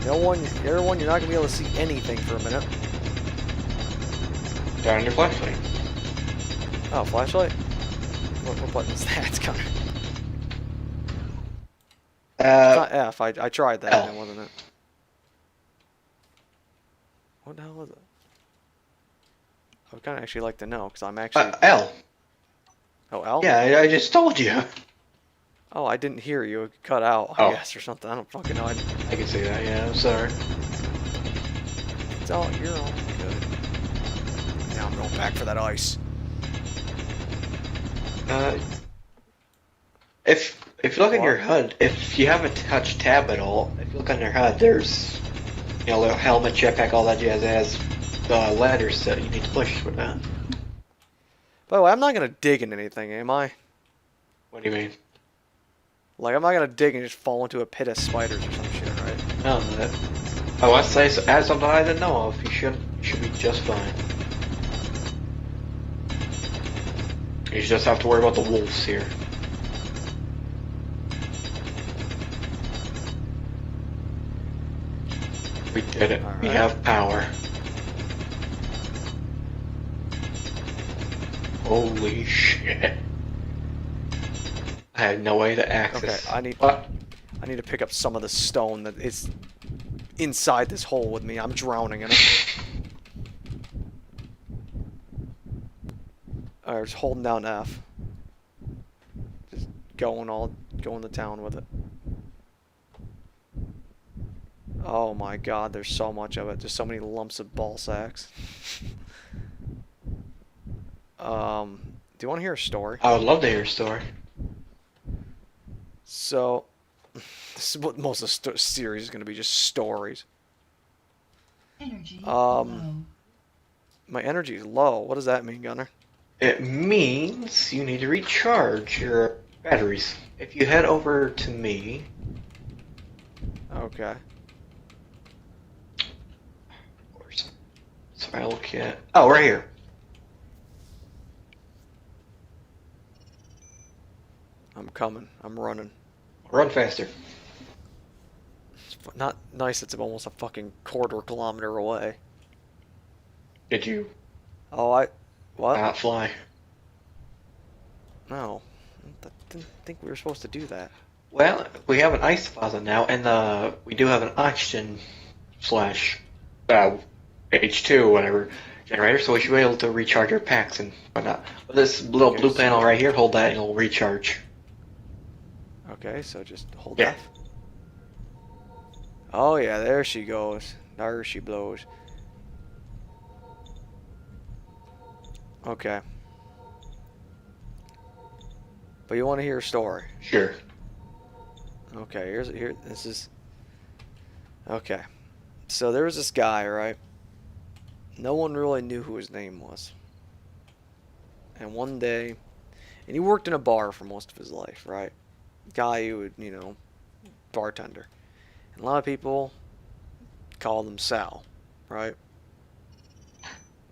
Everyone, you're not gonna be able to see anything for a minute. Turn on your flashlight. Oh, flashlight? What button is that, Connor? It's not F. I tried that L. and it wasn't it. What the hell is it? I would kind of actually like to know, because I'm actually... L. Oh, L? Yeah, I just told you. Oh, I didn't hear you. It cut out, I guess, or something. I don't fucking know. I can see that, yeah, I'm sorry. It's all... You're all good. Now I'm going back for that ice. If you look in your HUD, if you haven't touched tab at all, if you look on your HUD, there's, you know, little helmet, jetpack, all that jazz has the ladders that you need to push with that. By the way, I'm not going to dig in anything, am I? What do you mean? Like, I'm not going to dig and just fall into a pit of spiders or some shit, right? No, that. Oh, I say so, add something I didn't know of. You should be just fine. You just have to worry about the wolves here. We did it. All We right. have power. Holy shit. I had no way to access. Okay, I need to pick up some of the stone that is inside this hole with me. I'm drowning in it. Alright, just holding down F. Just going to town with it. Oh my god, there's so much of it. There's so many lumps of ball sacks. Do you want to hear a story? I would love to hear a story. So, this is what most of the series is going to be, just stories. Energy low. My energy is low. What does that mean, Gunner? It means you need to recharge your batteries. If you head over to me, Okay. Survival kit. Oh, right here. I'm coming. I'm running. Run faster. It's not nice. It's almost a fucking quarter-kilometer away. Did you Oh, what? not fly? No. I didn't think we were supposed to do that. Well, we have an ice deposit now, and we do have an oxygen slash H2 whatever generator, so we should be able to recharge our packs and whatnot. With this little Okay, blue so- panel right here, hold that and it'll recharge. Okay, so just hold Yeah. F. Oh yeah, there she goes. There she blows. Okay. But you want to hear a story? Sure. Okay, this is... Okay. So there was this guy, right? No one really knew who his name was. And one day... And he worked in a bar for most of his life, right? Guy who would, you know, bartender. And a lot of people called him Sal, right?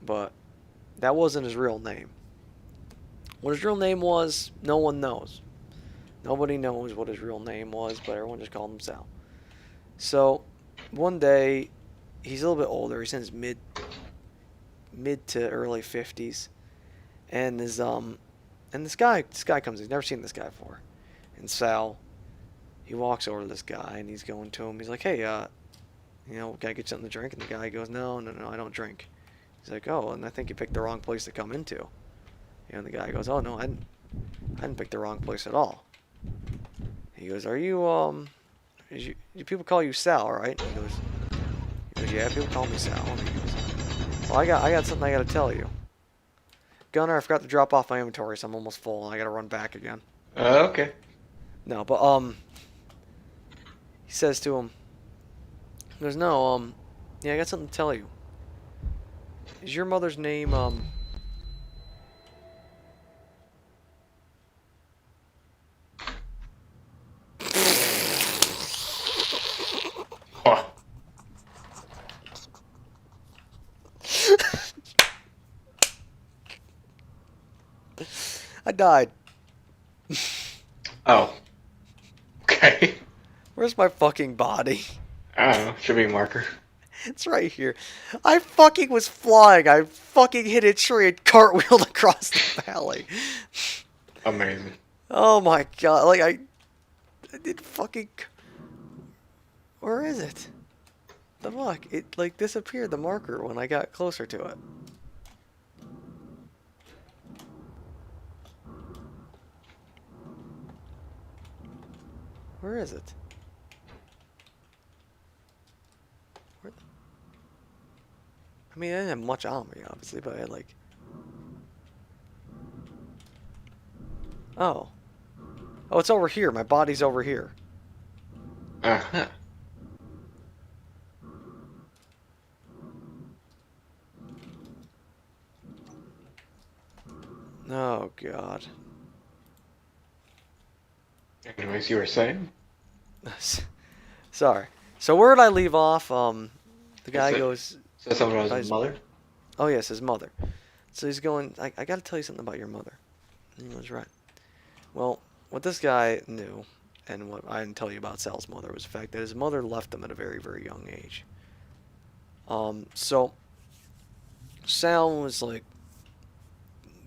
But that wasn't his real name. What his real name was, no one knows. Nobody knows what his real name was, but everyone just called him Sal. So, one day, he's a little bit older. He's in his mid to early 50s, and this guy comes. He's never seen this guy before, and Sal, he walks over to this guy and he's going to him. He's like, "Hey, you know, can I get something to drink?" And the guy goes, "No, I don't drink." He's like, "Oh, and I think you picked the wrong place to come into." And the guy goes, "Oh no, I didn't pick the wrong place at all." He goes, "Are you do people call you Sal, right?" And he goes, "Yeah, people call me Sal." And he goes, "Well, I got something I got to tell you. Gunner, I forgot to drop off my inventory, so I'm almost full, and I got to run back again." Okay. No, but he says to him, he goes, "No, yeah, I got something to tell you. Is your mother's name Oh. I died. Oh. Okay. Where's my fucking body?" I don't know. Should be a marker. It's right here. I fucking was flying. I fucking hit a tree and cartwheeled across the valley. Amazing. Oh my god. Like, I did fucking... Where is it? The fuck? It, like, disappeared, the marker, when I got closer to it. Where is it? Where the... I mean, I didn't have much on me, obviously, but I had, like... Oh. Oh, it's over here. My body's over here. Uh-huh. Oh, God. Anyways, you were saying? Sorry. So where did I leave off? The guy Is it- goes... So someone was Guys- his mother? Oh, yes, his mother. So he's going, I got to tell you something about your mother. And he was right. Well, what this guy knew, and what I didn't tell you about Sal's mother, was the fact that his mother left him at a very, very young age. So Sal was like,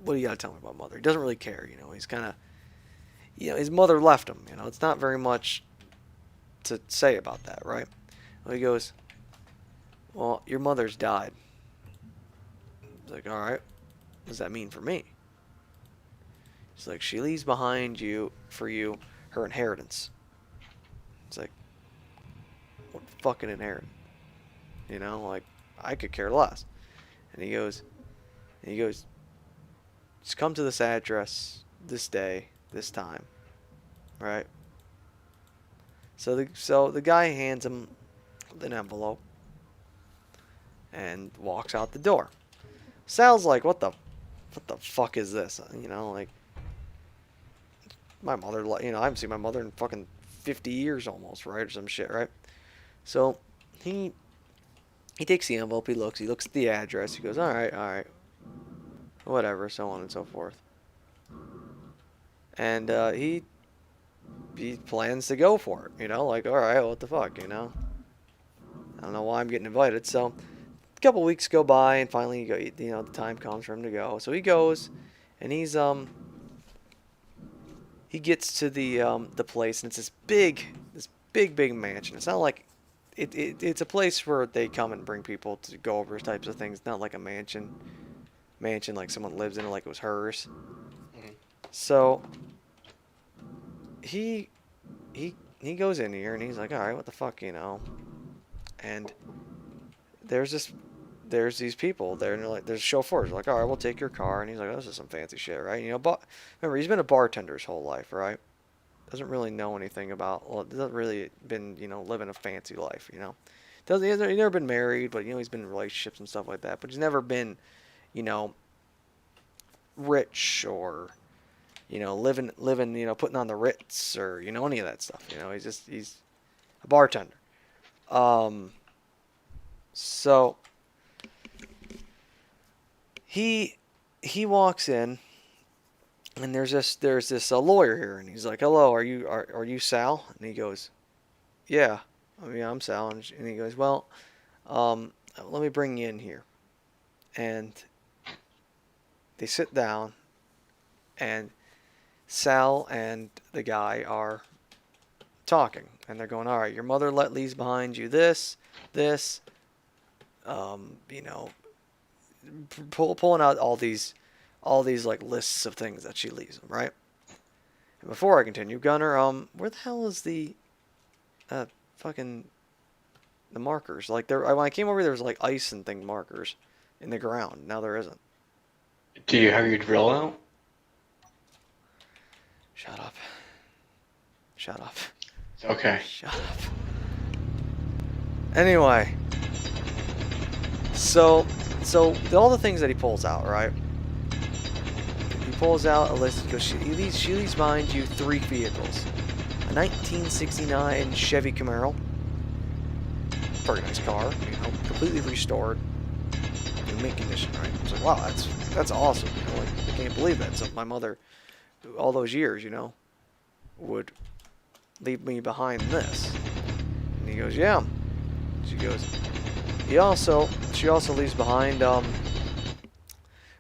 what do you got to tell me about mother? He doesn't really care, you know. He's kind of, you know, his mother left him, you know. It's not very much to say about that, right? Well, he goes, well, your mother's died. He's like, all right, what does that mean for me? He's like, she leaves behind you, for you, her inheritance. It's like, what fucking inheritance? You know, like, I could care less. And he goes, just come to this address, this day, this time, right? So the guy hands him an envelope and walks out the door. Sal's like, what the fuck is this? You know, like, my mother, you know, I haven't seen my mother in fucking 50 years almost, right? Or some shit, right? So he takes the envelope, he looks at the address, he goes, all right, whatever, so on and so forth. And he plans to go for it, you know, like, all right, what the fuck, you know? I don't know why I'm getting invited. So a couple weeks go by, and finally, you know, the time comes for him to go. So he goes, and he gets to the place, and it's this big mansion. It's not like it's a place where they come and bring people to go over types of things. It's not like a mansion like someone lives in it, like it was hers. Mhm. So he goes in here, and he's like, all right, what the fuck, you know? And there's these people there, and they're like, there's chauffeurs. They're like, all right, we'll take your car. And he's like, oh, this is some fancy shit, right? You know, but remember, he's been a bartender his whole life, right? Doesn't really know anything about, well, doesn't really been, you know, living a fancy life, you know? He's never been married, but, you know, he's been in relationships and stuff like that. But he's never been, you know, rich or, you know, living, you know, putting on the Ritz or, you know, any of that stuff. You know, he's a bartender. So he walks in, and there's this lawyer here, and he's like, hello, are you Sal? And he goes, yeah, I mean, I'm Sal. And he goes, well, let me bring you in here. And they sit down, and Sal and the guy are talking, and they're going, all right, your mother leaves behind you this, you know, pulling out all these like lists of things that she leaves them, right? And before I continue, Gunner, where the hell is the fucking the markers? Like, when I came over, there was like ice and thing markers in the ground. Now there isn't. Do you have your drill out? Shut up. It's okay. Shut up. Anyway, so all the things that he pulls out, right? He pulls out a list. He goes, she leaves behind you 3 vehicles: a 1969 Chevy Camaro, pretty nice car, you know, completely restored, in mint condition, right? I was like, wow, that's awesome. You know, like, I can't believe that. So my mother, all those years, you know, would leave me behind this. And he goes, yeah. She goes, she also leaves behind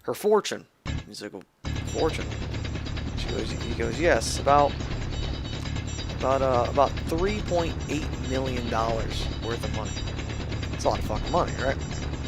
her fortune. He's like, fortune? He goes, yes, about $3.8 million worth of money. It's a lot of fucking money, right?